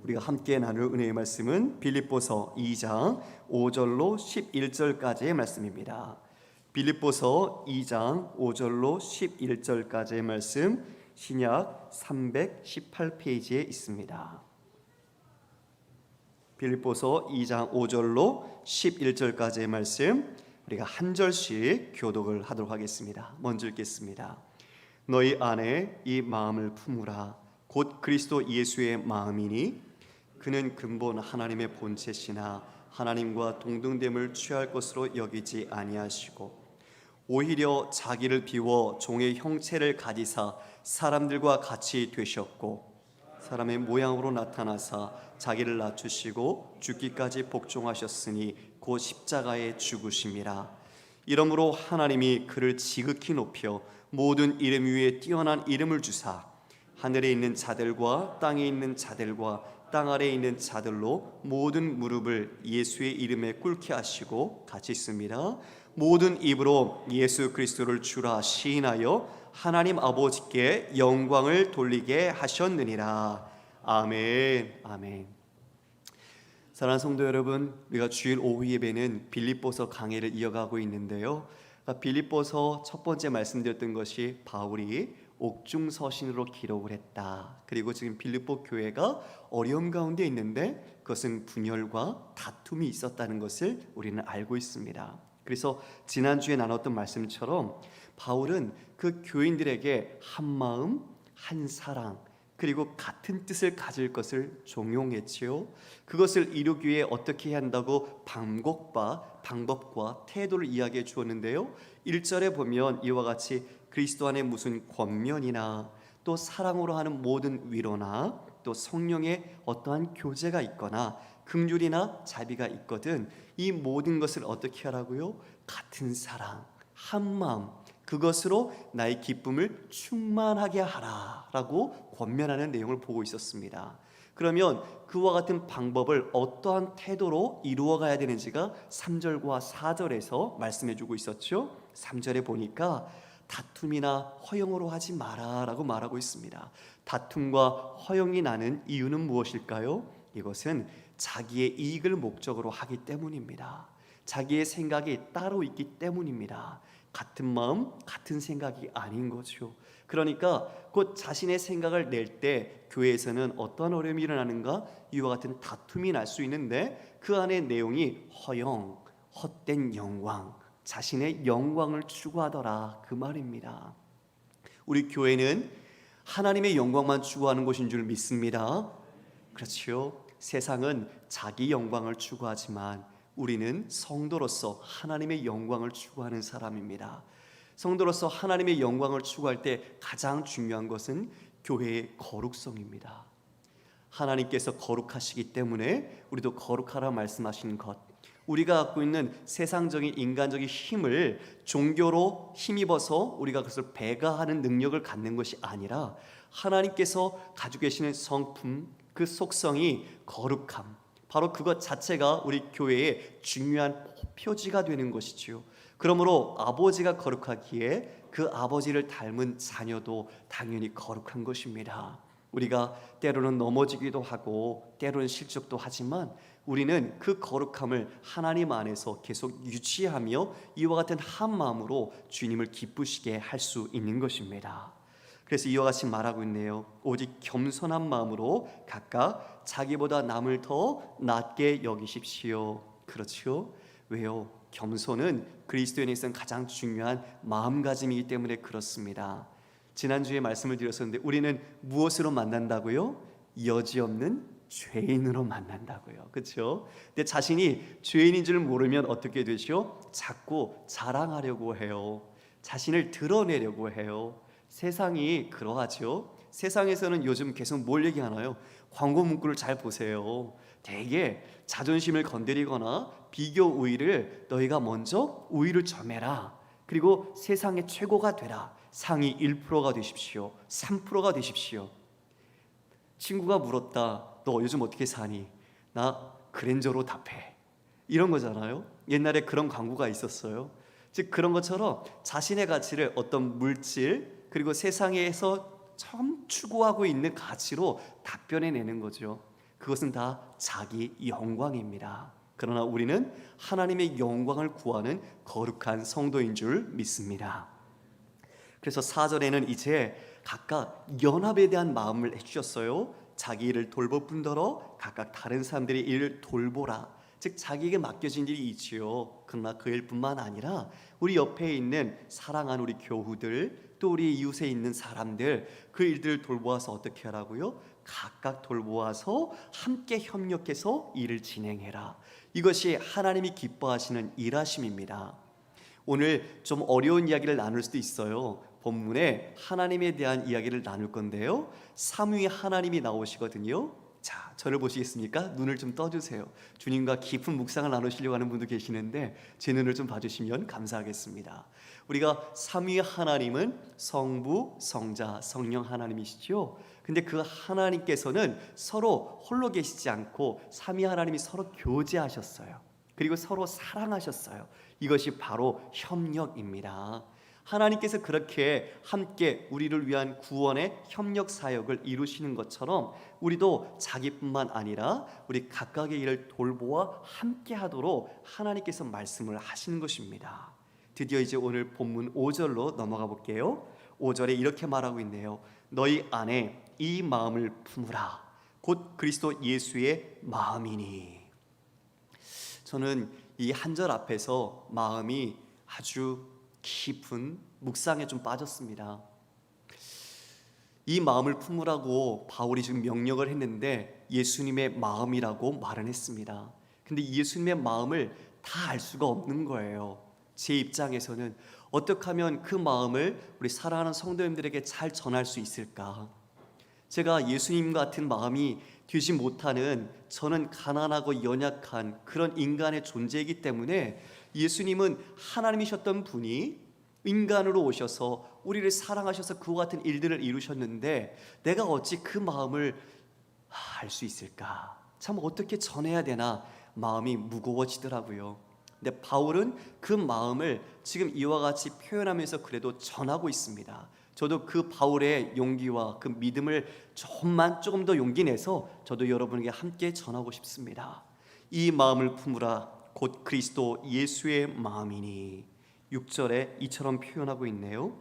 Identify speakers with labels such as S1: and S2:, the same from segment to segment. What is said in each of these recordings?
S1: 우리가 함께 나눌 은혜의 말씀은 빌립보서 2장 5절로 11절까지의 말씀입니다. 빌립보서 2장 5절로 11절까지의 말씀, 신약 318페이지에 있습니다. 빌립보서 2장 5절로 11절까지의 말씀, 우리가 한 절씩 교독을 하도록 하겠습니다. 먼저 읽겠습니다. 너희 안에 이 마음을 품으라. 곧 그리스도 예수의 마음이니 그는 근본 하나님의 본체시나 하나님과 동등됨을 취할 것으로 여기지 아니하시고 오히려 자기를 비워 종의 형체를 가지사 사람들과 같이 되셨고 사람의 모양으로 나타나사 자기를 낮추시고 죽기까지 복종하셨으니 곧 십자가에 죽으심이라. 이러므로 하나님이 그를 지극히 높여 모든 이름 위에 뛰어난 이름을 주사 하늘에 있는 자들과 땅에 있는 자들과 땅 아래에 있는 자들로 모든 무릎을 예수의 이름에 꿇게 하시고 같이 있습니다. 모든 입으로 예수 그리스도를 주라 시인하여 하나님 아버지께 영광을 돌리게 하셨느니라. 아멘. 아멘. 사랑하는 성도 여러분, 우리가 주일 오후 예배는 빌립보서 강해를 이어가고 있는데요. 빌립보서 첫 번째 말씀드렸던 것이 바울이 옥중서신으로 기록을 했다. 그리고 지금 빌립보 교회가 어려움 가운데 있는데 그것은 분열과 다툼이 있었다는 것을 우리는 알고 있습니다. 그래서 지난주에 나눴던 말씀처럼 바울은 그 교인들에게 한 마음, 한 사랑, 그리고 같은 뜻을 가질 것을 종용했지요. 그것을 이루기 위해 어떻게 해야 한다고 방법과 태도를 이야기해 주었는데요. 1절에 보면 이와 같이 그리스도 안에 무슨 권면이나 또 사랑으로 하는 모든 위로나 또 성령의 어떠한 교제가 있거나 긍휼이나 자비가 있거든 이 모든 것을 어떻게 하라고요? 같은 사랑, 한 마음, 그것으로 나의 기쁨을 충만하게 하라라고 권면하는 내용을 보고 있었습니다. 그러면 그와 같은 방법을 어떠한 태도로 이루어가야 되는지가 3절과 4절에서 말씀해주고 있었죠. 3절에 보니까 다툼이나 허영으로 하지 마라라고 말하고 있습니다. 다툼과 허영이 나는 이유는 무엇일까요? 이것은 자기의 이익을 목적으로 하기 때문입니다. 자기의 생각이 따로 있기 때문입니다. 같은 마음, 같은 생각이 아닌 거죠. 그러니까 곧 자신의 생각을 낼 때 교회에서는 어떤 어려움이 일어나는가? 이와 같은 다툼이 날 수 있는데 그 안에 내용이 허영, 헛된 영광, 자신의 영광을 추구하더라 그 말입니다. 우리 교회는 하나님의 영광만 추구하는 곳인 줄 믿습니다. 그렇죠. 세상은 자기 영광을 추구하지만 우리는 성도로서 하나님의 영광을 추구하는 사람입니다. 성도로서 하나님의 영광을 추구할 때 가장 중요한 것은 교회의 거룩성입니다. 하나님께서 거룩하시기 때문에 우리도 거룩하라 말씀하신 것, 우리가 갖고 있는 세상적인 인간적인 힘을 종교로 힘입어서 우리가 그것을 배가하는 능력을 갖는 것이 아니라 하나님께서 가지고 계시는 성품, 그 속성이 거룩함, 바로 그것 자체가 우리 교회의 중요한 표지가 되는 것이지요. 그러므로 아버지가 거룩하기에 그 아버지를 닮은 자녀도 당연히 거룩한 것입니다. 우리가 때로는 넘어지기도 하고 때로는 실족도 하지만 우리는 그 거룩함을 하나님 안에서 계속 유지하며 이와 같은 한 마음으로 주님을 기쁘시게 할 수 있는 것입니다. 그래서 이와 같이 말하고 있네요. 오직 겸손한 마음으로 각각 자기보다 남을 더 낮게 여기십시오. 그렇죠? 왜요? 겸손은 그리스도인에게서는 가장 중요한 마음가짐이기 때문에 그렇습니다. 지난주에 말씀을 드렸었는데 우리는 무엇으로 만난다고요? 여지없는 죄인으로 만난다고요. 그렇죠? 근데 자신이 죄인인 줄 모르면 어떻게 되죠? 자꾸 자랑하려고 해요. 자신을 드러내려고 해요. 세상이 그러하죠. 세상에서는 요즘 계속 뭘 얘기하나요? 광고 문구를 잘 보세요. 대개 자존심을 건드리거나 비교 우위를 너희가 먼저 우위를 점해라. 그리고 세상의 최고가 되라. 상위 1%가 되십시오. 3%가 되십시오. 친구가 물었다. 너 요즘 어떻게 사니? 나 그랜저로 답해. 이런 거잖아요. 옛날에 그런 광고가 있었어요. 즉 그런 것처럼 자신의 가치를 어떤 물질 그리고 세상에서 처음 추구하고 있는 가치로 답변해내는 거죠. 그것은 다 자기 영광입니다. 그러나 우리는 하나님의 영광을 구하는 거룩한 성도인 줄 믿습니다. 그래서 4절에는 이제 각각 연합에 대한 마음을 해주셨어요. 자기 일을 돌볼 뿐더러 각각 다른 사람들의 일을 돌보라. 즉 자기에게 맡겨진 일이 있지요. 그러나 그 일뿐만 아니라 우리 옆에 있는 사랑하는 우리 교우들, 또 우리 이웃에 있는 사람들, 그 일들을 돌보아서 어떻게 하라고요? 각각 돌보아서 함께 협력해서 일을 진행해라. 이것이 하나님이 기뻐하시는 일하심입니다. 오늘 좀 어려운 이야기를 나눌 수도 있어요. 본문에 하나님에 대한 이야기를 나눌 건데요, 삼위의 하나님이 나오시거든요. 자, 저를 보시겠습니까? 눈을 좀 떠주세요. 주님과 깊은 묵상을 나누시려고 하는 분도 계시는데 제 눈을 좀 봐주시면 감사하겠습니다. 우리가 삼위의 하나님은 성부, 성자, 성령 하나님이시죠. 근데 그 하나님께서는 서로 홀로 계시지 않고 삼위 하나님이 서로 교제하셨어요. 그리고 서로 사랑하셨어요. 이것이 바로 협력입니다. 하나님께서 그렇게 함께 우리를 위한 구원의 협력 사역을 이루시는 것처럼 우리도 자기뿐만 아니라 우리 각각의 일을 돌보아 함께 하도록 하나님께서 말씀을 하시는 것입니다. 드디어 이제 오늘 본문 5절로 넘어가 볼게요. 5절에 이렇게 말하고 있네요. 너희 안에 이 마음을 품으라. 곧 그리스도 예수의 마음이니. 저는 이 한 절 앞에서 마음이 아주 깊은 묵상에 좀 빠졌습니다. 이 마음을 품으라고 바울이 지금 명령을 했는데 예수님의 마음이라고 말은 했습니다. 근데 예수님의 마음을 다 알 수가 없는 거예요. 제 입장에서는 어떻게 하면 그 마음을 우리 사랑하는 성도님들에게 잘 전할 수 있을까? 제가 예수님 같은 마음이 되지 못하는, 저는 가난하고 연약한 그런 인간의 존재이기 때문에 예수님은 하나님이셨던 분이 인간으로 오셔서 우리를 사랑하셔서 그와 같은 일들을 이루셨는데 내가 어찌 그 마음을 알 수 있을까? 참 어떻게 전해야 되나 마음이 무거워지더라고요. 근데 바울은 그 마음을 지금 이와 같이 표현하면서 그래도 전하고 있습니다. 저도 그 바울의 용기와 그 믿음을 조금 더 용기 내서 저도 여러분에게 함께 전하고 싶습니다. 이 마음을 품으라. 곧 그리스도 예수의 마음이니. 6절에 이처럼 표현하고 있네요.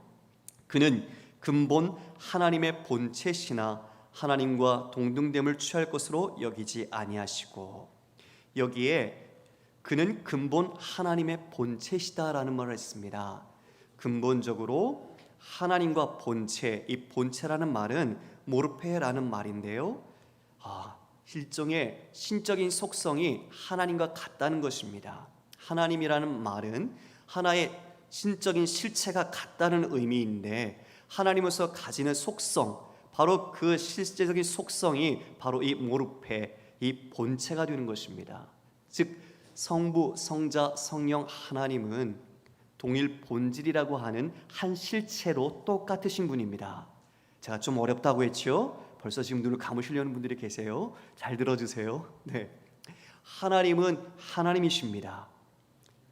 S1: 그는 근본 하나님의 본체시나 하나님과 동등됨을 취할 것으로 여기지 아니하시고, 여기에 그는 근본 하나님의 본체시다라는 말을 했습니다. 근본적으로 하나님과 본체, 이 본체라는 말은 모르페라는 말인데요, 일종의 신적인 속성이 하나님과 같다는 것입니다. 하나님이라는 말은 하나의 신적인 실체가 같다는 의미인데 하나님으로서 가지는 속성, 바로 그 실제적인 속성이 바로 이 모르페, 이 본체가 되는 것입니다. 즉 성부, 성자, 성령 하나님은 동일 본질이라고 하는 한 실체로 똑같으신 분입니다. 제가 좀 어렵다고 했죠? 벌써 지금 눈을 감으시려는 분들이 계세요. 잘 들어주세요. 네, 하나님은 하나님이십니다.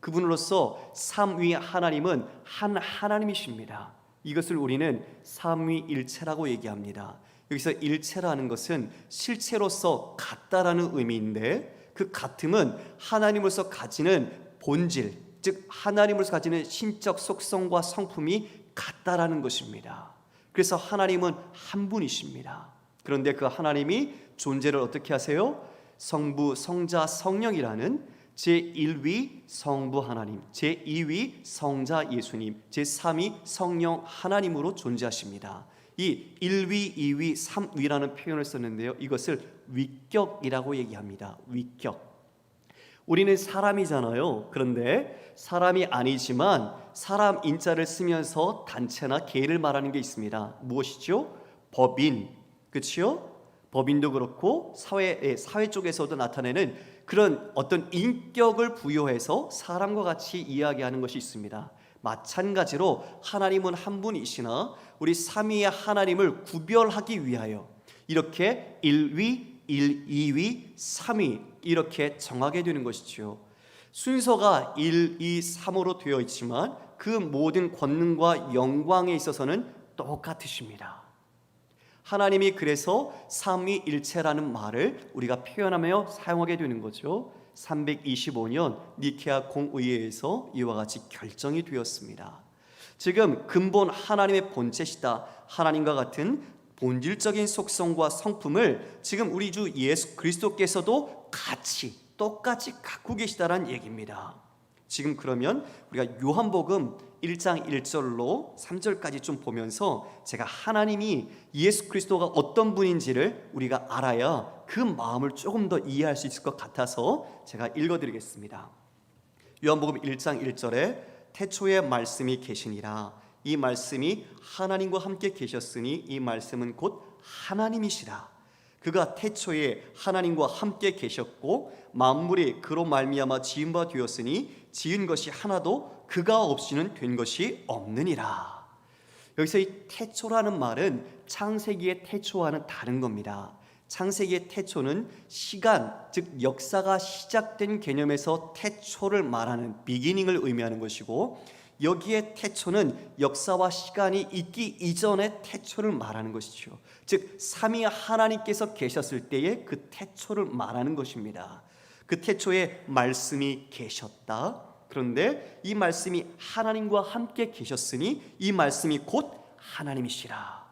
S1: 그분으로서 삼위 하나님은 한 하나님이십니다. 이것을 우리는 삼위일체라고 얘기합니다. 여기서 일체라는 것은 실체로서 같다라는 의미인데 그 같음은 하나님으로서 가지는 본질, 즉 하나님으로서 가지는 신적 속성과 성품이 같다라는 것입니다. 그래서 하나님은 한 분이십니다. 그런데 그 하나님이 존재를 어떻게 하세요? 성부, 성자, 성령이라는 제1위 성부 하나님, 제2위 성자 예수님, 제3위 성령 하나님으로 존재하십니다. 이 1위, 2위, 3위라는 표현을 썼는데요, 이것을 위격이라고 얘기합니다. 위격. 우리는 사람이잖아요. 그런데 사람이 아니지만 사람 인자를 쓰면서 단체나 개를 말하는 게 있습니다. 무엇이죠? 법인, 그렇죠? 법인도 그렇고 사회 쪽에서도 나타내는 그런 어떤 인격을 부여해서 사람과 같이 이야기하는 것이 있습니다. 마찬가지로 하나님은 한 분이시나 우리 삼위의 하나님을 구별하기 위하여 이렇게 1위, 2위, 3위 이렇게 정하게 되는 것이죠. 순서가 1, 2, 3으로 되어 있지만 그 모든 권능과 영광에 있어서는 똑같으십니다. 하나님이 그래서 삼위일체라는 말을 우리가 표현하며 사용하게 되는 거죠. 325년 니케아 공의회에서 이와 같이 결정이 되었습니다. 지금 근본 하나님의 본체시다, 하나님과 같은 본질적인 속성과 성품을 지금 우리 주 예수 그리스도께서도 똑같이 갖고 계시다라는 얘기입니다. 지금 그러면 우리가 요한복음 1장 1절로 3절까지 좀 보면서 제가 하나님이 예수 그리스도가 어떤 분인지를 우리가 알아야 그 마음을 조금 더 이해할 수 있을 것 같아서 제가 읽어드리겠습니다. 요한복음 1장 1절에 태초에 말씀이 계시니라. 이 말씀이 하나님과 함께 계셨으니 이 말씀은 곧 하나님이시라. 그가 태초에 하나님과 함께 계셨고 만물이 그로 말미암아 지은 바 되었으니 지은 것이 하나도 그가 없이는 된 것이 없느니라. 여기서 이 태초라는 말은 창세기의 태초와는 다른 겁니다. 창세기의 태초는 시간, 즉 역사가 시작된 개념에서 태초를 말하는 비기닝을 의미하는 것이고, 여기에 태초는 역사와 시간이 있기 이전의 태초를 말하는 것이죠. 즉 삼위 하나님께서 계셨을 때의 그 태초를 말하는 것입니다. 그 태초에 말씀이 계셨다. 그런데 이 말씀이 하나님과 함께 계셨으니 이 말씀이 곧 하나님이시라.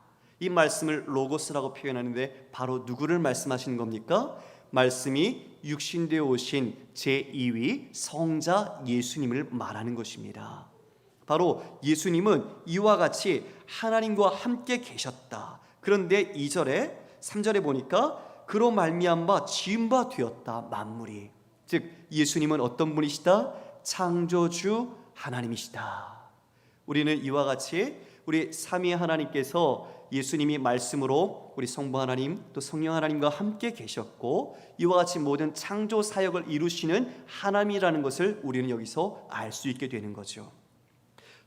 S1: 이 말씀을 로고스라고 표현하는데 바로 누구를 말씀하시는 겁니까? 말씀이 육신되어 오신 제2위 성자 예수님을 말하는 것입니다. 바로 예수님은 이와 같이 하나님과 함께 계셨다. 그런데 2절에 3절에 보니까 그로 말미암아 지은 바 되었다. 만물이. 즉 예수님은 어떤 분이시다? 창조주 하나님이시다. 우리는 이와 같이 우리 삼위 하나님께서 예수님이 말씀으로 우리 성부 하나님 또 성령 하나님과 함께 계셨고 이와 같이 모든 창조 사역을 이루시는 하나님이라는 것을 우리는 여기서 알 수 있게 되는 거죠.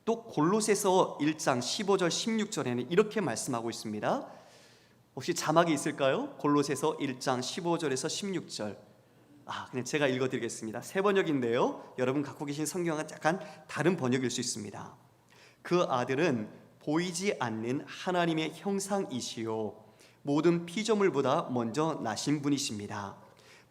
S1: 또 골로새서 1장 15절 16절에는 이렇게 말씀하고 있습니다. 혹시 자막이 있을까요? 골로새서 1장 15절에서 16절. 그냥 제가 읽어드리겠습니다. 세 번역인데요, 여러분 갖고 계신 성경은 약간 다른 번역일 수 있습니다. 그 아들은 보이지 않는 하나님의 형상이시요 모든 피조물보다 먼저 나신 분이십니다.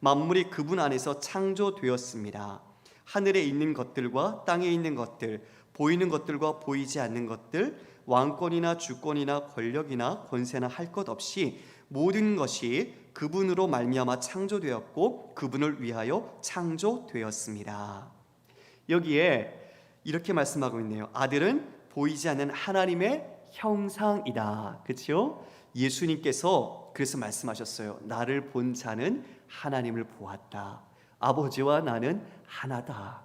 S1: 만물이 그분 안에서 창조되었습니다. 하늘에 있는 것들과 땅에 있는 것들, 보이는 것들과 보이지 않는 것들, 왕권이나 주권이나 권력이나 권세나 할 것 없이 모든 것이 그분으로 말미암아 창조되었고 그분을 위하여 창조되었습니다. 여기에 이렇게 말씀하고 있네요. 아들은 보이지 않는 하나님의 형상이다. 그렇죠? 예수님께서 그래서 말씀하셨어요. 나를 본 자는 하나님을 보았다. 아버지와 나는 하나다.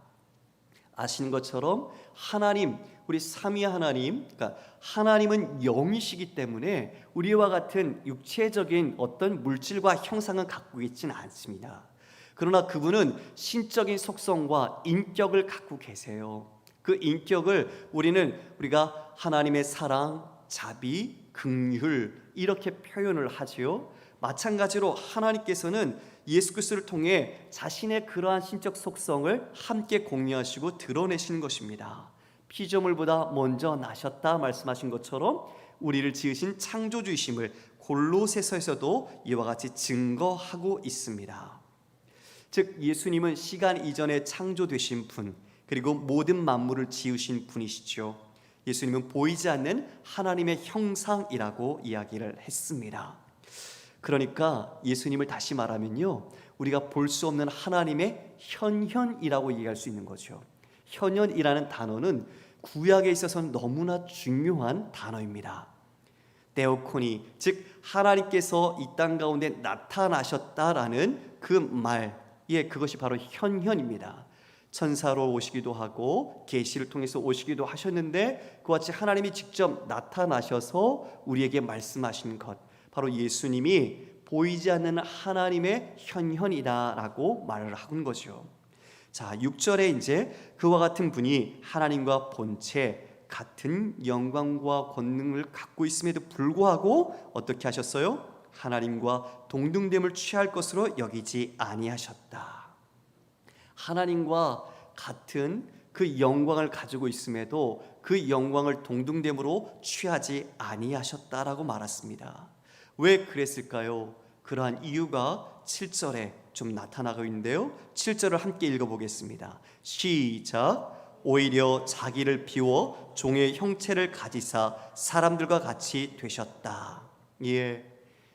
S1: 아시는 것처럼 하나님, 우리 삼위 하나님, 그러니까 하나님은 영이시기 때문에 우리와 같은 육체적인 어떤 물질과 형상은 갖고 있지는 않습니다. 그러나 그분은 신적인 속성과 인격을 갖고 계세요. 그 인격을 우리가 하나님의 사랑, 자비, 긍휼 이렇게 표현을 하지요. 마찬가지로 하나님께서는 예수 그리스도를 통해 자신의 그러한 신적 속성을 함께 공유하시고 드러내시는 것입니다. 피조물보다 먼저 나셨다 말씀하신 것처럼 우리를 지으신 창조주이심을 골로새서에서도 이와 같이 증거하고 있습니다. 즉 예수님은 시간 이전에 창조되신 분, 그리고 모든 만물을 지으신 분이시죠. 예수님은 보이지 않는 하나님의 형상이라고 이야기를 했습니다. 그러니까 예수님을 다시 말하면요, 우리가 볼 수 없는 하나님의 현현이라고 얘기할 수 있는 거죠. 현현이라는 단어는 구약에 있어서는 너무나 중요한 단어입니다. 데오코니, 즉 하나님께서 이 땅 가운데 나타나셨다라는 그 말, 그것이 바로 현현입니다. 천사로 오시기도 하고 계시를 통해서 오시기도 하셨는데 그와 같이 하나님이 직접 나타나셔서 우리에게 말씀하신 것, 바로 예수님이 보이지 않는 하나님의 현현이다라고 말을 하는 거죠. 자, 6절에 이제 그와 같은 분이 하나님과 본체 같은 영광과 권능을 갖고 있음에도 불구하고 어떻게 하셨어요? 하나님과 동등됨을 취할 것으로 여기지 아니하셨다. 하나님과 같은 그 영광을 가지고 있음에도 그 영광을 동등됨으로 취하지 아니하셨다라고 말했습니다. 왜 그랬을까요? 그러한 이유가 7절에 좀 나타나고 있는데요. 7절을 함께 읽어보겠습니다. 시작. 오히려 자기를 비워 종의 형체를 가지사 사람들과 같이 되셨다. 예,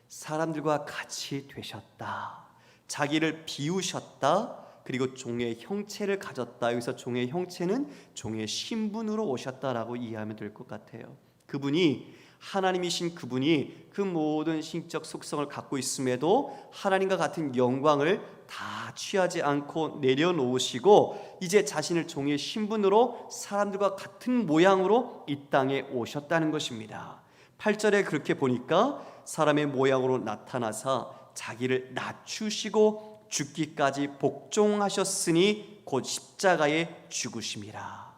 S1: 사람들과 같이 되셨다. 자기를 비우셨다. 그리고 종의 형체를 가졌다. 여기서 종의 형체는 종의 신분으로 오셨다라고 이해하면 될 것 같아요. 그분이 하나님이신 그분이 그 모든 신적 속성을 갖고 있음에도 하나님과 같은 영광을 다 취하지 않고 내려놓으시고 이제 자신을 종의 신분으로 사람들과 같은 모양으로 이 땅에 오셨다는 것입니다. 8절에 그렇게 보니까 사람의 모양으로 나타나사 자기를 낮추시고 죽기까지 복종하셨으니 곧 십자가에 죽으심이라.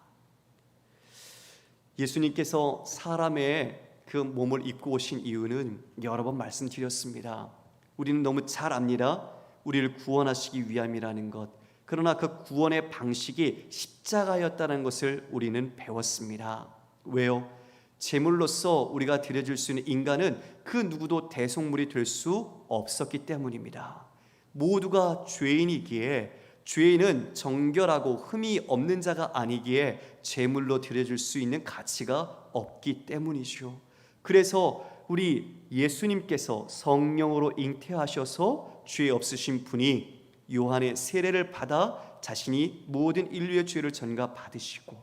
S1: 예수님께서 사람의 그 몸을 입고 오신 이유는 여러 번 말씀드렸습니다. 우리는 너무 잘 압니다. 우리를 구원하시기 위함이라는 것. 그러나 그 구원의 방식이 십자가였다는 것을 우리는 배웠습니다. 왜요? 제물로서 우리가 드려줄 수 있는 인간은 그 누구도 대속물이 될 수 없었기 때문입니다. 모두가 죄인이기에 죄인은 정결하고 흠이 없는 자가 아니기에 제물로 드려줄 수 있는 가치가 없기 때문이죠. 그래서 우리 예수님께서 성령으로 잉태하셔서 죄 없으신 분이 요한의 세례를 받아 자신이 모든 인류의 죄를 전가받으시고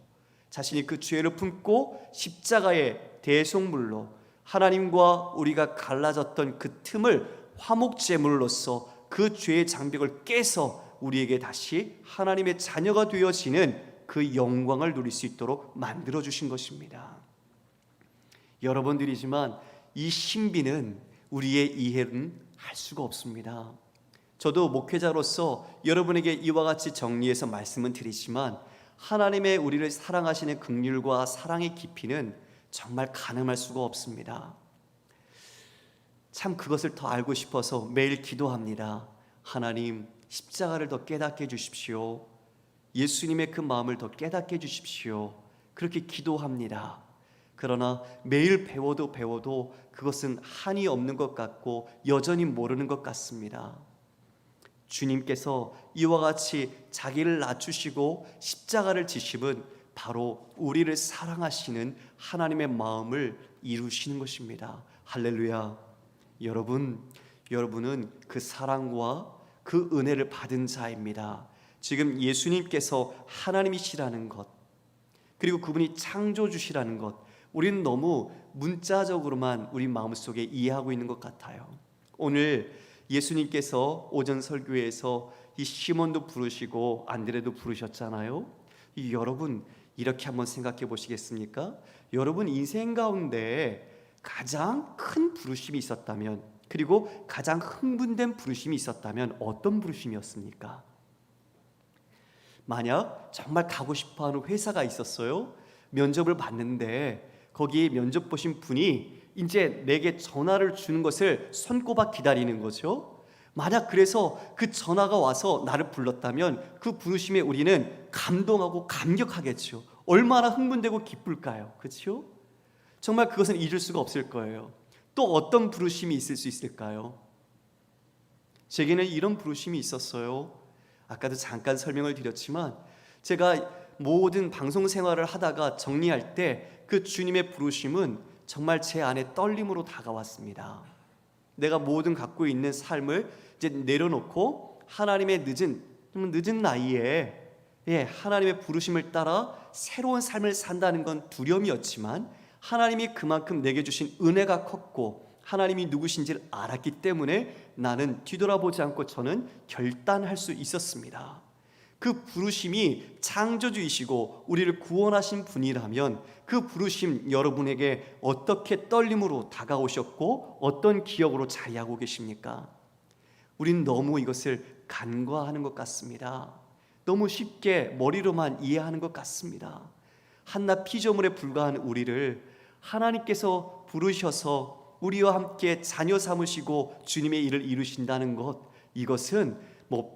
S1: 자신이 그 죄를 품고 십자가의 대속물로 하나님과 우리가 갈라졌던 그 틈을 화목제물로서 그 죄의 장벽을 깨서 우리에게 다시 하나님의 자녀가 되어지는 그 영광을 누릴 수 있도록 만들어주신 것입니다. 여러분들이지만 이 신비는 우리의 이해는 할 수가 없습니다. 저도 목회자로서 여러분에게 이와 같이 정리해서 말씀은 드리지만 하나님의 우리를 사랑하시는 긍휼과 사랑의 깊이는 정말 가늠할 수가 없습니다. 참 그것을 더 알고 싶어서 매일 기도합니다. 하나님, 십자가를 더 깨닫게 해주십시오. 예수님의 그 마음을 더 깨닫게 해주십시오. 그렇게 기도합니다. 그러나 매일 배워도 그것은 한이 없는 것 같고 여전히 모르는 것 같습니다. 주님께서 이와 같이 자기를 낮추시고 십자가를 지심은 바로 우리를 사랑하시는 하나님의 마음을 이루시는 것입니다. 할렐루야. 여러분은 그 사랑과 그 은혜를 받은 자입니다. 지금 예수님께서 하나님이시라는 것, 그리고 그분이 창조주시라는 것, 우리는 너무 문자적으로만 우리 마음속에 이해하고 있는 것 같아요. 오늘 예수님께서 오전 설교에서 이 시몬도 부르시고 안드레도 부르셨잖아요. 여러분 이렇게 한번 생각해 보시겠습니까? 여러분 인생 가운데 가장 큰 부르심이 있었다면, 그리고 가장 흥분된 부르심이 있었다면 어떤 부르심이었습니까? 만약 정말 가고 싶어하는 회사가 있었어요. 면접을 봤는데 거기 면접 보신 분이 이제 내게 전화를 주는 것을 손꼽아 기다리는 거죠. 만약 그래서 그 전화가 와서 나를 불렀다면 그 부르심에 우리는 감동하고 감격하겠죠. 얼마나 흥분되고 기쁠까요? 그렇죠? 정말 그것은 잊을 수가 없을 거예요. 또 어떤 부르심이 있을 수 있을까요? 제게는 이런 부르심이 있었어요. 아까도 잠깐 설명을 드렸지만 제가 모든 방송 생활을 하다가 정리할 때 그 주님의 부르심은 정말 제 안에 떨림으로 다가왔습니다. 내가 모든 갖고 있는 삶을 이제 내려놓고 하나님의 늦은 나이에 하나님의 부르심을 따라 새로운 삶을 산다는 건 두려움이었지만 하나님이 그만큼 내게 주신 은혜가 컸고 하나님이 누구신지를 알았기 때문에 나는 뒤돌아보지 않고 저는 결단할 수 있었습니다. 그 부르심이 창조주이시고 우리를 구원하신 분이라면 그 부르심 여러분에게 어떻게 떨림으로 다가오셨고 어떤 기억으로 자리하고 계십니까? 우린 너무 이것을 간과하는 것 같습니다. 너무 쉽게 머리로만 이해하는 것 같습니다. 한낱 피조물에 불과한 우리를 하나님께서 부르셔서 우리와 함께 자녀 삼으시고 주님의 일을 이루신다는 것, 이것은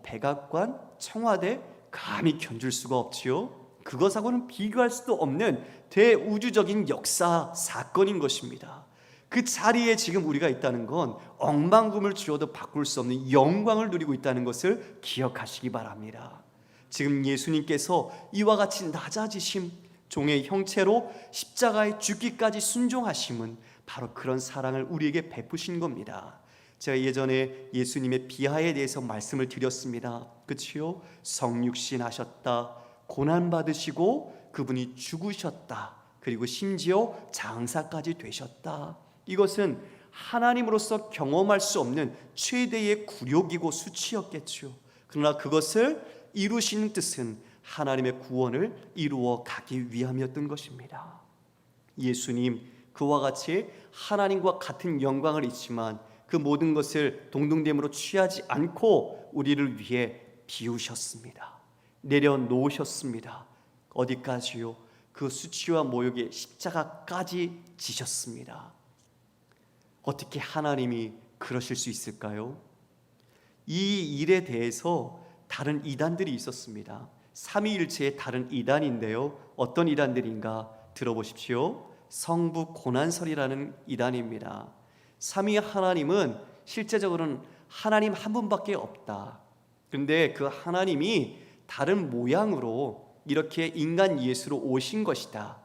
S1: 백악관, 청와대 감히 견줄 수가 없지요. 그것하고는 비교할 수도 없는 대우주적인 역사 사건인 것입니다. 그 자리에 지금 우리가 있다는 건 억만금을 주어도 바꿀 수 없는 영광을 누리고 있다는 것을 기억하시기 바랍니다. 지금 예수님께서 이와 같이 낮아지심, 종의 형체로 십자가에 죽기까지 순종하심은 바로 그런 사랑을 우리에게 베푸신 겁니다. 제가 예전에 예수님의 비하에 대해서 말씀을 드렸습니다. 그치요? 성육신 하셨다, 고난받으시고 그분이 죽으셨다, 그리고 심지어 장사까지 되셨다. 이것은 하나님으로서 경험할 수 없는 최대의 굴욕이고 수치였겠죠. 그러나 그것을 이루신 뜻은 하나님의 구원을 이루어 가기 위함이었던 것입니다. 예수님 그와 같이 하나님과 같은 영광을 잊지만 그 모든 것을 동등됨으로 취하지 않고 우리를 위해 비우셨습니다. 내려놓으셨습니다. 어디까지요? 그 수치와 모욕의 십자가까지 지셨습니다. 어떻게 하나님이 그러실 수 있을까요? 이 일에 대해서 다른 이단들이 있었습니다. 삼위일체의 다른 이단인데요, 어떤 이단들인가 들어보십시오. 성부 고난설이라는 이단입니다. 삼위 하나님은 실제적으로는 하나님 한 분밖에 없다. 그런데 그 하나님이 다른 모양으로 이렇게 인간 예수로 오신 것이다.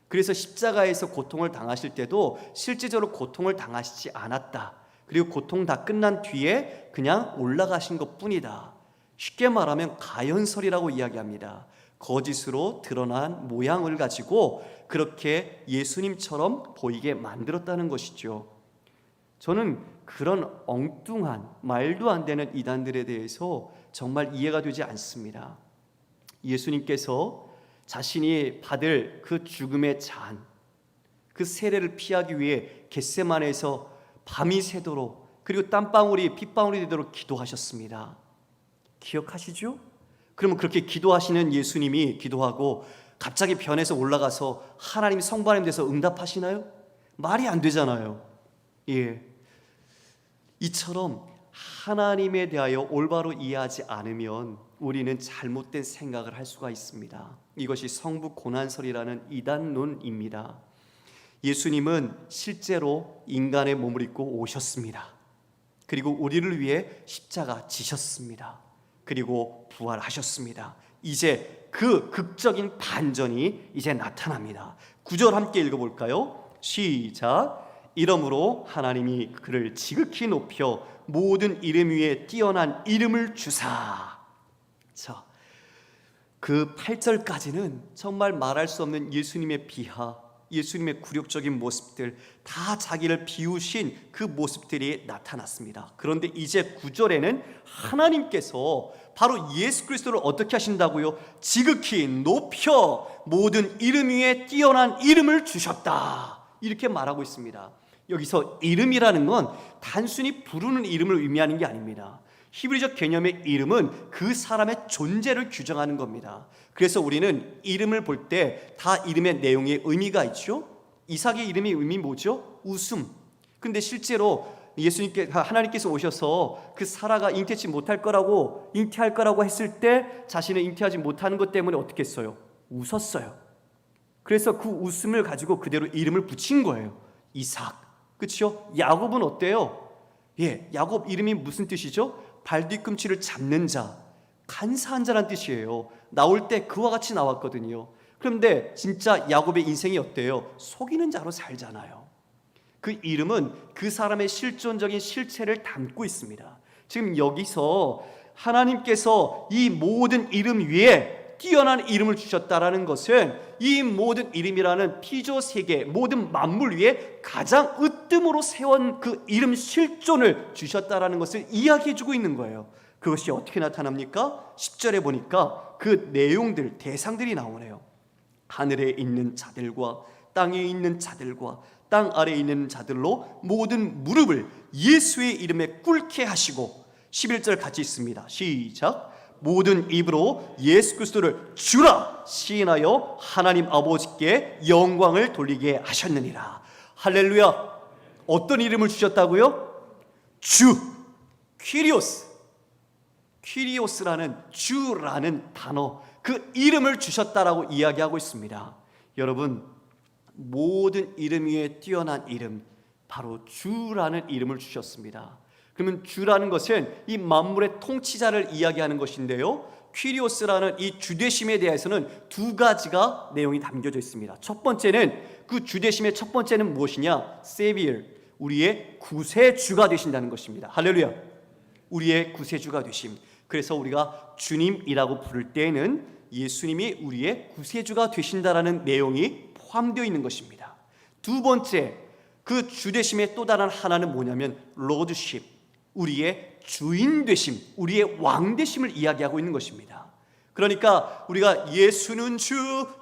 S1: 그래서 십자가에서 고통을 당하실 때도 실제적으로 고통을 당하시지 않았다. 그리고 고통 다 끝난 뒤에 그냥 올라가신 것뿐이다. 쉽게 말하면 가연설이라고 이야기합니다. 거짓으로 드러난 모양을 가지고 그렇게 예수님처럼 보이게 만들었다는 것이죠. 저는 그런 엉뚱한 말도 안 되는 이단들에 대해서 정말 이해가 되지 않습니다. 예수님께서 자신이 받을 그 죽음의 잔, 그 세례를 피하기 위해 겟세마네에서 밤이 새도록, 그리고 땀방울이 핏방울이 되도록 기도하셨습니다. 기억하시죠? 그러면 그렇게 기도하시는 예수님이 기도하고 갑자기 변해서 올라가서 하나님 성부 하나님 돼서 응답하시나요? 말이 안 되잖아요. 예. 이처럼 하나님에 대하여 올바로 이해하지 않으면 우리는 잘못된 생각을 할 수가 있습니다. 이것이 성부 고난설이라는 이단론입니다. 예수님은 실제로 인간의 몸을 입고 오셨습니다. 그리고 우리를 위해 십자가 지셨습니다. 그리고 부활하셨습니다. 이제 그 극적인 반전이 이제 나타납니다. 9절 함께 읽어볼까요? 시작. 이러므로 하나님이 그를 지극히 높여 모든 이름 위에 뛰어난 이름을 주사. 자, 그 8절까지는 정말 말할 수 없는 예수님의 비하, 예수님의 굴욕적인 모습들, 다 자기를 비우신 그 모습들이 나타났습니다. 그런데 이제 9절에는 하나님께서 바로 예수 그리스도를 어떻게 하신다고요? 지극히 높여 모든 이름 위에 뛰어난 이름을 주셨다, 이렇게 말하고 있습니다. 여기서 이름이라는 건 단순히 부르는 이름을 의미하는 게 아닙니다. 히브리적 개념의 이름은 그 사람의 존재를 규정하는 겁니다. 그래서 우리는 이름을 볼 때 다 이름의 내용에 의미가 있죠. 이삭의 이름이 의미 뭐죠? 웃음. 근데 실제로 하나님께서 오셔서 그 사라가 잉태치 못할 거라고, 잉태할 거라고 했을 때 자신을 잉태하지 못하는 것 때문에 어떻게 했어요? 웃었어요. 그래서 그 웃음을 가지고 그대로 이름을 붙인 거예요. 이삭. 그렇죠? 야곱은 어때요? 예, 야곱 이름이 무슨 뜻이죠? 발뒤꿈치를 잡는 자, 간사한 자란 뜻이에요. 나올 때 그와 같이 나왔거든요. 그런데 진짜 야곱의 인생이 어때요? 속이는 자로 살잖아요. 그 이름은 그 사람의 실존적인 실체를 담고 있습니다. 지금 여기서 하나님께서 이 모든 이름 위에 뛰어난 이름을 주셨다라는 것은 이 모든 이름이라는 피조 세계 모든 만물 위에 가장 으뜸으로 세운 그 이름 실존을 주셨다라는 것을 이야기해주고 있는 거예요. 그것이 어떻게 나타납니까? 10절에 보니까 그 내용들, 대상들이 나오네요. 하늘에 있는 자들과 땅에 있는 자들과 땅 아래에 있는 자들로 모든 무릎을 예수의 이름에 꿇게 하시고, 11절 같이 있습니다. 시작. 모든 입으로 예수 그리스도를 주라 시인하여 하나님 아버지께 영광을 돌리게 하셨느니라. 할렐루야. 어떤 이름을 주셨다고요? 주, 퀴리오스. 퀴리오스라는 주라는 단어, 그 이름을 주셨다라고 이야기하고 있습니다. 여러분, 모든 이름 위에 뛰어난 이름, 바로 주라는 이름을 주셨습니다. 그러면 주라는 것은 이 만물의 통치자를 이야기하는 것인데요, 퀴리오스라는 이 주되심에 대해서는 두 가지가 내용이 담겨져 있습니다. 첫 번째는, 그 주되심의 첫 번째는 무엇이냐? 세비어, 우리의 구세주가 되신다는 것입니다. 할렐루야. 우리의 구세주가 되심. 그래서 우리가 주님이라고 부를 때에는 예수님이 우리의 구세주가 되신다라는 내용이 포함되어 있는 것입니다. 두 번째, 그 주되심의 또 다른 하나는 뭐냐면 로드십, 우리의 주인 되심, 우리의 왕 되심을 이야기하고 있는 것입니다. 그러니까 우리가 예수는 주,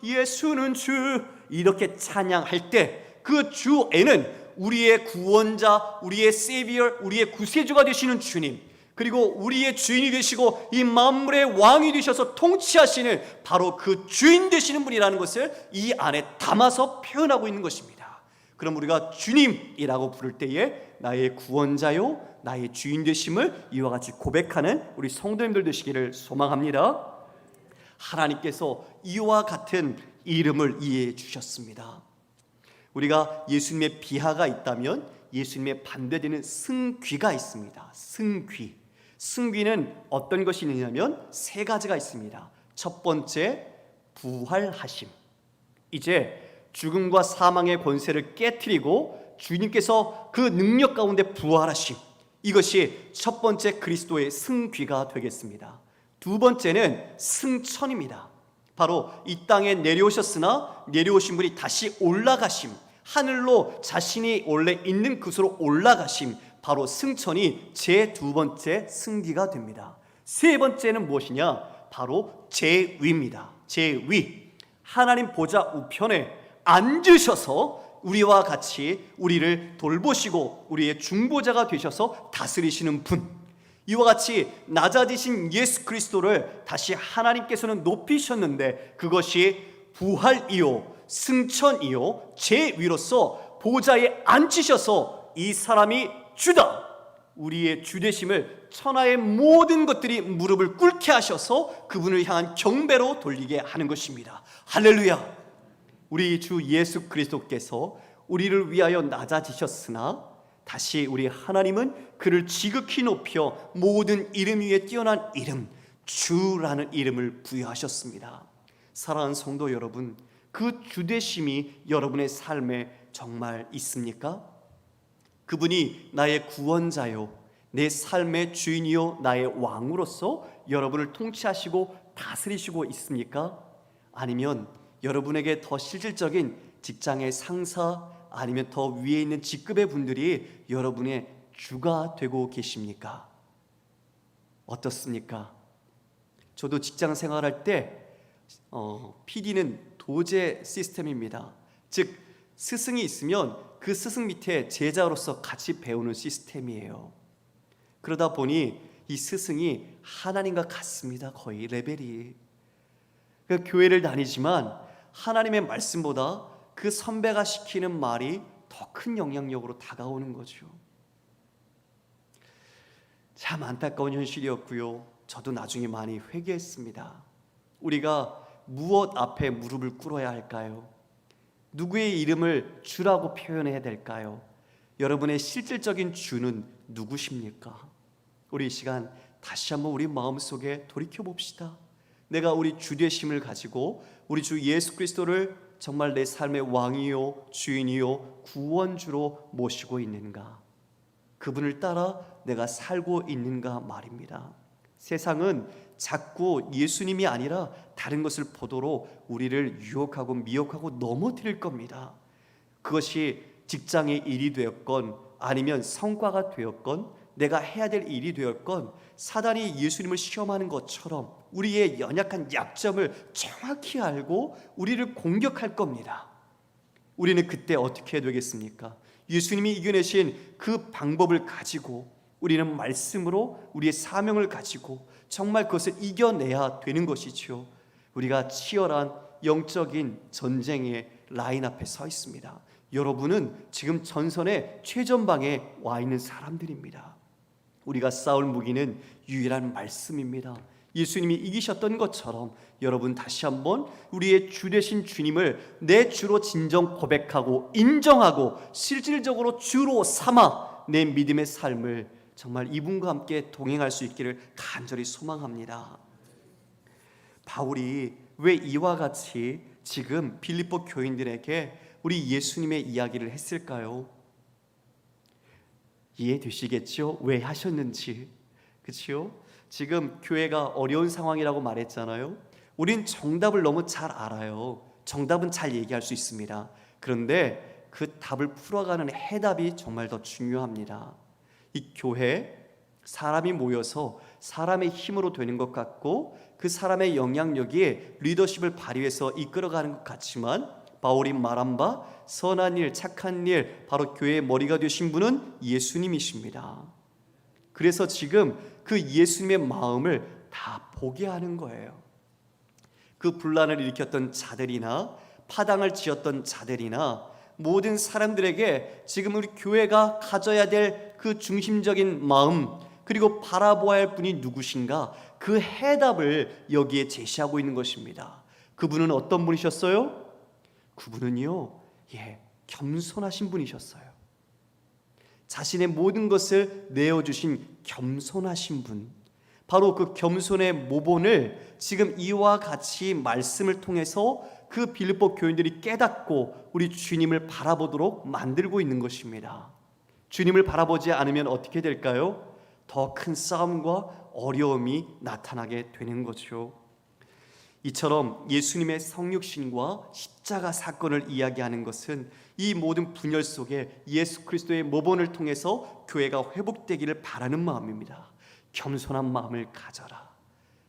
S1: 예수는 주 이렇게 찬양할 때 그 주에는 우리의 구원자, 우리의 세비어, 우리의 구세주가 되시는 주님, 그리고 우리의 주인이 되시고 이 만물의 왕이 되셔서 통치하시는 바로 그 주인 되시는 분이라는 것을 이 안에 담아서 표현하고 있는 것입니다. 그럼 우리가 주님이라고 부를 때에 나의 구원자요, 나의 주인 되심을 이와 같이 고백하는 우리 성도님들 되시기를 소망합니다. 하나님께서 이와 같은 이름을 이해해 주셨습니다. 우리가 예수님의 비하가 있다면 예수님의 반대되는 승귀가 있습니다. 승귀. 승귀는 어떤 것이 있느냐면 세 가지가 있습니다. 첫 번째, 부활하심. 이제 죽음과 사망의 권세를 깨트리고 주님께서 그 능력 가운데 부활하심, 이것이 첫 번째 그리스도의 승귀가 되겠습니다. 두 번째는 승천입니다. 바로 이 땅에 내려오셨으나 내려오신 분이 다시 올라가심, 하늘로 자신이 원래 있는 곳으로 올라가심, 바로 승천이 제 두 번째 승기가 됩니다. 세 번째는 무엇이냐? 바로 제위입니다. 제위. 하나님 보좌 우편에 앉으셔서 우리와 같이 우리를 돌보시고 우리의 중보자가 되셔서 다스리시는 분, 이와 같이 낮아지신 예수 그리스도를 다시 하나님께서는 높이셨는데 그것이 부활이요 승천이요 제위로서 보좌에 앉히셔서 이 사람이 주다, 우리의 주되심을 천하의 모든 것들이 무릎을 꿇게 하셔서 그분을 향한 경배로 돌리게 하는 것입니다. 할렐루야. 우리 주 예수 그리스도께서 우리를 위하여 낮아지셨으나 다시 우리 하나님은 그를 지극히 높여 모든 이름 위에 뛰어난 이름, 주라는 이름을 부여하셨습니다. 사랑하는 성도 여러분, 그 주되심이 여러분의 삶에 정말 있습니까? 그분이 나의 구원자요, 내 삶의 주인이요, 나의 왕으로서 여러분을 통치하시고 다스리시고 있습니까? 아니면 여러분에게 더 실질적인 직장의 상사, 아니면 더 위에 있는 직급의 분들이 여러분의 주가 되고 계십니까? 어떻습니까? 저도 직장 생활할 때 PD는 도제 시스템입니다. 즉 스승이 있으면 그 스승 밑에 제자로서 같이 배우는 시스템이에요. 그러다 보니 이 스승이 하나님과 같습니다. 거의 레벨이. 그러니까 교회를 다니지만 하나님의 말씀보다 그 선배가 시키는 말이 더 큰 영향력으로 다가오는 거죠. 참 안타까운 현실이었고요. 저도 나중에 많이 회개했습니다. 우리가 무엇 앞에 무릎을 꿇어야 할까요? 누구의 이름을 주라고 표현해야 될까요? 여러분의 실질적인 주는 누구십니까? 우리 이 시간 다시 한번 우리 마음속에 돌이켜봅시다. 내가 우리 주되심을 가지고 우리 주 예수 그리스도를 정말 내 삶의 왕이요 주인이요 구원주로 모시고 있는가? 그분을 따라 내가 살고 있는가 말입니다. 세상은 자꾸 예수님이 아니라 다른 것을 보도록 우리를 유혹하고 미혹하고 넘어뜨릴 겁니다. 그것이 직장의 일이 되었건 아니면 성과가 되었건 내가 해야 될 일이 되었건 사단이 예수님을 시험하는 것처럼 우리의 연약한 약점을 정확히 알고 우리를 공격할 겁니다. 우리는 그때 어떻게 해야 되겠습니까? 예수님이 이겨내신 그 방법을 가지고 우리는 말씀으로 우리의 사명을 가지고 정말 그것을 이겨내야 되는 것이죠. 우리가 치열한 영적인 전쟁의 라인 앞에 서 있습니다. 여러분은 지금 전선의 최전방에 와 있는 사람들입니다. 우리가 싸울 무기는 유일한 말씀입니다. 예수님이 이기셨던 것처럼 여러분 다시 한번 우리의 주 되신 주님을 내 주로 진정 고백하고 인정하고 실질적으로 주로 삼아 내 믿음의 삶을 정말 이분과 함께 동행할 수 있기를 간절히 소망합니다. 바울이 왜 이와 같이 지금 빌립보 교인들에게 우리 예수님의 이야기를 했을까요? 이해되시겠죠? 왜 하셨는지. 그렇죠? 지금 교회가 어려운 상황이라고 말했잖아요. 우린 정답을 너무 잘 알아요. 정답은 잘 얘기할 수 있습니다. 그런데 그 답을 풀어가는 해답이 정말 더 중요합니다. 이 교회 사람이 모여서 사람의 힘으로 되는 것 같고 그 사람의 영향력이 리더십을 발휘해서 이끌어가는 것 같지만 바울이 말한 바 선한 일, 착한 일, 바로 교회의 머리가 되신 분은 예수님이십니다. 그래서 지금 그 예수님의 마음을 다 보게 하는 거예요. 그 분란을 일으켰던 자들이나 파당을 지었던 자들이나 모든 사람들에게 지금 우리 교회가 가져야 될 그 중심적인 마음, 그리고 바라보아야 할 분이 누구신가, 그 해답을 여기에 제시하고 있는 것입니다. 그분은 어떤 분이셨어요? 그분은요, 겸손하신 분이셨어요. 자신의 모든 것을 내어주신 겸손하신 분, 바로 그 겸손의 모본을 지금 이와 같이 말씀을 통해서 그 빌립보 교인들이 깨닫고 우리 주님을 바라보도록 만들고 있는 것입니다. 주님을 바라보지 않으면 어떻게 될까요? 더 큰 싸움과 어려움이 나타나게 되는 거죠. 이처럼 예수님의 성육신과 십자가 사건을 이야기하는 것은 이 모든 분열 속에 예수 그리스도의 모본을 통해서 교회가 회복되기를 바라는 마음입니다. 겸손한 마음을 가져라.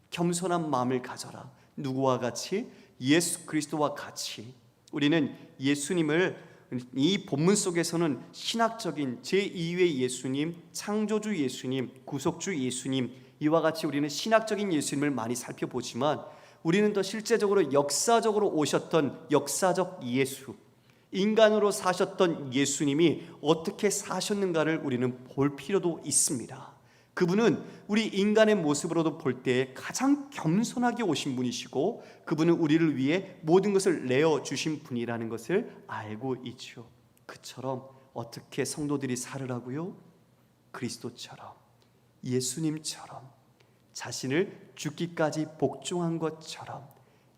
S1: 겸손한 마음을 가져라. 누구와 같이? 예수 그리스도와 같이. 우리는 예수님을 이 본문 속에서는 신학적인 제2의 예수님, 창조주 예수님, 구속주 예수님, 이와 같이 우리는 신학적인 예수님을 많이 살펴보지만 우리는 더 실제적으로 역사적으로 오셨던 역사적 예수, 인간으로 사셨던 예수님이 어떻게 사셨는가를 우리는 볼 필요도 있습니다. 그분은 우리 인간의 모습으로도 볼 때 가장 겸손하게 오신 분이시고 그분은 우리를 위해 모든 것을 내어주신 분이라는 것을 알고 있죠. 그처럼 어떻게 성도들이 살으라고요? 그리스도처럼, 예수님처럼, 자신을 죽기까지 복종한 것처럼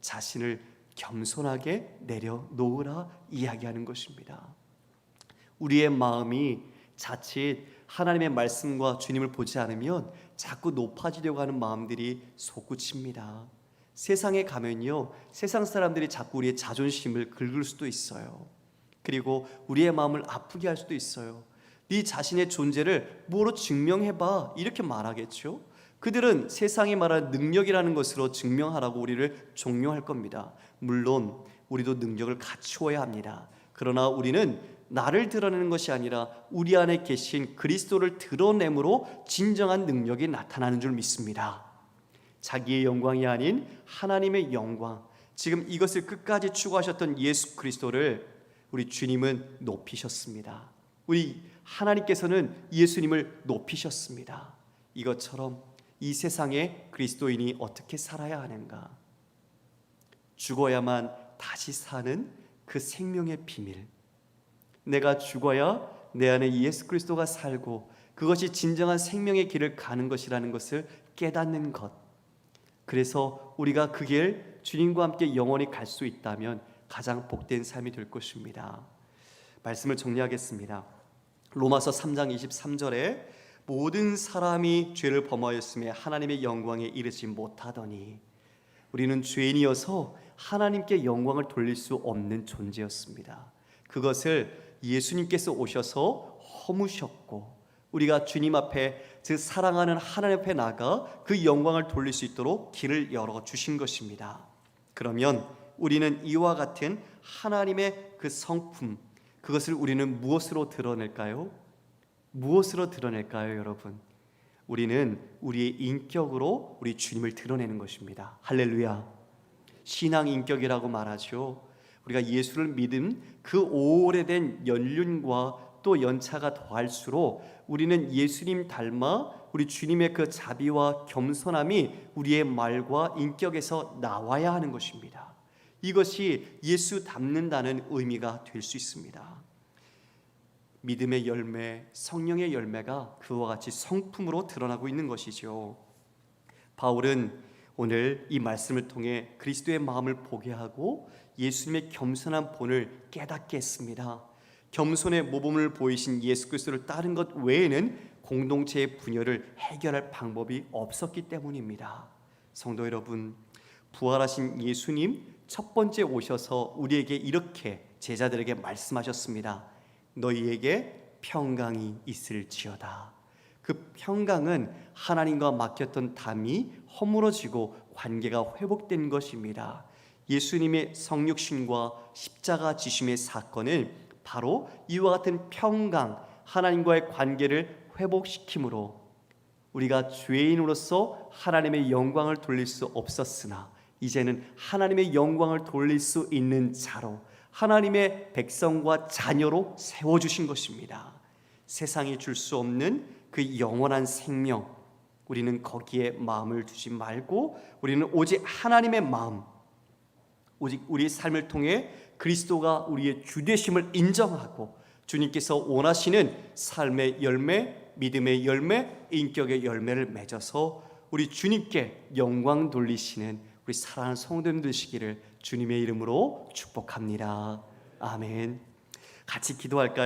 S1: 자신을 겸손하게 내려놓으라 이야기하는 것입니다. 우리의 마음이 자칫 하나님의 말씀과 주님을 보지 않으면 자꾸 높아지려고 하는 마음들이 솟구칩니다. 세상에 가면요, 세상 사람들이 자꾸 우리의 자존심을 긁을 수도 있어요. 그리고 우리의 마음을 아프게 할 수도 있어요. 네 자신의 존재를 뭐로 증명해봐, 이렇게 말하겠죠. 그들은 세상이 말하는 능력이라는 것으로 증명하라고 우리를 종용할 겁니다. 물론 우리도 능력을 갖추어야 합니다. 그러나 우리는 나를 드러내는 것이 아니라 우리 안에 계신 그리스도를 드러냄으로 진정한 능력이 나타나는 줄 믿습니다. 자기의 영광이 아닌 하나님의 영광, 지금 이것을 끝까지 추구하셨던 예수 그리스도를 우리 주님은 높이셨습니다. 우리 하나님께서는 예수님을 높이셨습니다. 이것처럼 이 세상에 그리스도인이 어떻게 살아야 하는가? 죽어야만 다시 사는 그 생명의 비밀, 내가 죽어야 내 안에 예수 그리스도가 살고 그것이 진정한 생명의 길을 가는 것이라는 것을 깨닫는 것, 그래서 우리가 그 길 주님과 함께 영원히 갈 수 있다면 가장 복된 삶이 될 것입니다. 말씀을 정리하겠습니다. 로마서 3장 23절에 모든 사람이 죄를 범하였음에 하나님의 영광에 이르지 못하더니, 우리는 죄인이어서 하나님께 영광을 돌릴 수 없는 존재였습니다. 그것을 예수님께서 오셔서 허무셨고 우리가 주님 앞에 그 사랑하는 하나님 앞에 나가 그 영광을 돌릴 수 있도록 길을 열어주신 것입니다. 그러면 우리는 이와 같은 하나님의 그 성품, 그것을 우리는 무엇으로 드러낼까요? 무엇으로 드러낼까요, 여러분? 우리는 우리의 인격으로 우리 주님을 드러내는 것입니다. 할렐루야. 신앙 인격이라고 말하죠. 우리가 예수를 믿은 그 오래된 연륜과 또 연차가 더할수록 우리는 예수님 닮아 우리 주님의 그 자비와 겸손함이 우리의 말과 인격에서 나와야 하는 것입니다. 이것이 예수 닮는다는 의미가 될 수 있습니다. 믿음의 열매, 성령의 열매가 그와 같이 성품으로 드러나고 있는 것이죠. 바울은 오늘 이 말씀을 통해 그리스도의 마음을 보게 하고 예수님의 겸손한 본을 깨닫게 했습니다. 겸손의 모범을 보이신 예수 그리스도를 따른 것 외에는 공동체의 분열을 해결할 방법이 없었기 때문입니다. 성도 여러분, 부활하신 예수님 첫 번째 오셔서 우리에게 이렇게 제자들에게 말씀하셨습니다. 너희에게 평강이 있을지어다. 그 평강은 하나님과 맡겼던 담이 허물어지고 관계가 회복된 것입니다. 예수님의 성육신과 십자가 지심의 사건은 바로 이와 같은 평강, 하나님과의 관계를 회복시킴으로 우리가 죄인으로서 하나님의 영광을 돌릴 수 없었으나 이제는 하나님의 영광을 돌릴 수 있는 자로 하나님의 백성과 자녀로 세워주신 것입니다. 세상이 줄 수 없는 그 영원한 생명, 우리는 거기에 마음을 두지 말고 우리는 오직 하나님의 마음, 오직 우리 삶을 통해 그리스도가 우리의 주되심을 인정하고 주님께서 원하시는 삶의 열매, 믿음의 열매, 인격의 열매를 맺어서 우리 주님께 영광 돌리시는 우리 사랑하는 성도님 되시기를 주님의 이름으로 축복합니다. 아멘. 같이 기도할까요?